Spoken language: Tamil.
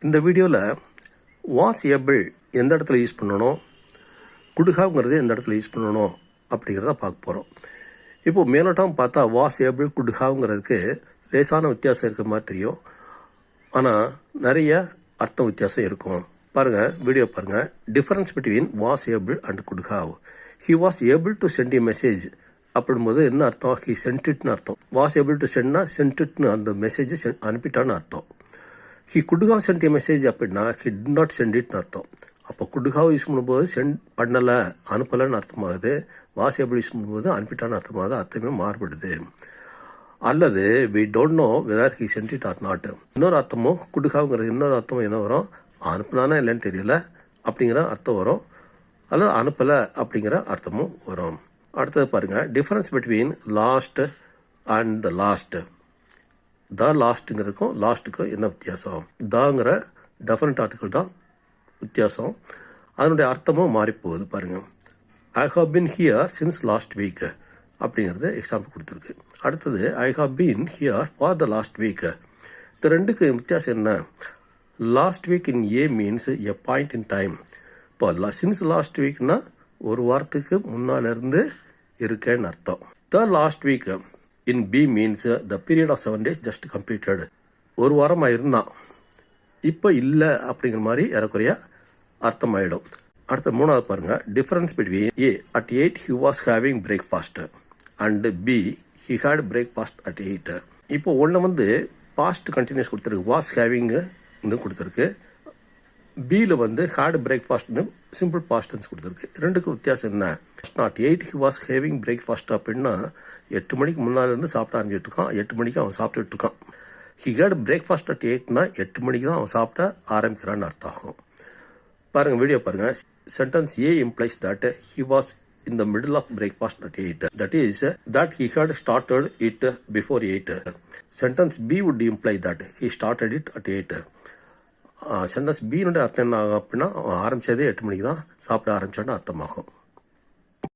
இந்த வீடியோவில் வாஸ் ஏபிள் எந்த இடத்துல யூஸ் பண்ணணும், குடுஹாவ்ங்கிறது எந்த இடத்துல யூஸ் பண்ணணும் அப்படிங்கிறத பார்க்க போகிறோம். இப்போது மேலோட்டம் பார்த்தா வாஸ் ஏபிள் குடுஹாவ்ங்கிறதுக்கு லேசான வித்தியாசம் இருக்கிற மாதிரி தெரியும். ஆனால் நிறைய அர்த்தம் வித்தியாசம் இருக்கும். பாருங்கள், வீடியோ பாருங்கள். Difference between was able and could have. He was able to send a message அப்படின்போது என்ன அர்த்தம்? ஹி சென்ட் இட்னு அர்த்தம். வாஸ் ஏபிள் டு சென்ட்னா சென்ட் இட்னு அந்த மெசேஜ் அனுப்பிட்டான்னு அர்த்தம். He could have sent a message அப்படின்னா ஹி டிட் நாட் சென்ட் இட்னு அர்த்தம். அப்போ குட் ஹாவ் யூஸ் பண்ணும்போது சென்ட் பண்ணலை, அனுப்பலைன்னு அர்த்தமாகுது. வாஸ் ஏபிள் யூஸ் பண்ணும்போது அனுப்பிட்டான்னு அர்த்தமாகுது. அர்த்தமே மாறுபடுது. அல்லது we don't know whether he send it or not. இன்னொரு அர்த்தமும் குட் ஹாவ்ங்கிறது இன்னொரு அர்த்தமும் என்ன வரும்? அனுப்புனானா இல்லைன்னு தெரியல அப்படிங்கிற அர்த்தம் வரும். அல்லது அனுப்பலை அப்படிங்கிற அர்த்தமும் வரும். அடுத்தது பாருங்கள், difference between last and the last. The லாஸ்ட்டுங்கிறதுக்கும் லாஸ்ட்டுக்கும் என்ன வித்தியாசம்? தாங்கிற டெஃபினட் ஆர்டிகல் தான் வித்தியாசம். அதனுடைய அர்த்தமும் மாறிப்போகுது. பாருங்கள், I have been here since last week அப்படிங்கிறது எக்ஸாம்பிள் கொடுத்துருக்கு. அடுத்தது I have been here for the last week. இந்த ரெண்டுக்கு வித்தியாசம் என்ன? Last week in A means a point in time. இப்போ சின்ஸ் லாஸ்ட் வீக்னா ஒரு வாரத்துக்கு முன்னாலிருந்து இருக்கேன்னு அர்த்தம். The last week in B means the period of 7 days just completed. ஒரு வாரமாக இருந்தான், இப்போ இல்லை அப்படிங்கிற மாதிரி ஏறக்குறைய அர்த்தம் ஆகிடும். அடுத்த மூணாவது பாருங்கள், difference between A at 8 he was having breakfast and B he had breakfast at 8. இப்போ ஒன்று பாஸ்ட் கண்டினியூஸ் கொடுத்துருக்கு, வாஸ் ஹேவிங் கொடுத்துருக்கு. பியில் ஹேட் பிரேக்ஃபாஸ்ட்னு சிம்பிள் பாஸ்ட் டென்ஸ் கொடுத்துருக்கு. ரெண்டுக்கும் வித்தியாசம் என்ன? Not 8 he was having breakfast அப்படின்னா 8 மணிக்கு முன்னாலேருந்து சாப்பிட ஆரம்பிச்சுட்டு இருக்கான். 8 மணிக்கு அவன் சாப்பிட்டுட்டு இருக்கான். ஹி ஹேட் பிரேக்ஃபாஸ்ட் அட் 8னா 8 மணிக்கு தான் அவன் சாப்பிட ஆரம்பிக்கிறான்னு அர்த்தம் ஆகும். பாருங்கள், வீடியோ பாருங்கள். Sentence A implies that he was in the middle of breakfast at 8. That is, that he had started it before 8. Sentence B would imply that he started it at 8. Sentence பீனுடைய அர்த்தம் என்ன ஆகும் அப்படின்னா, அவன் ஆரம்பித்ததே 8 மணிக்கு தான் சாப்பிட ஆரம்பிச்சான்னு அர்த்தமாகும்.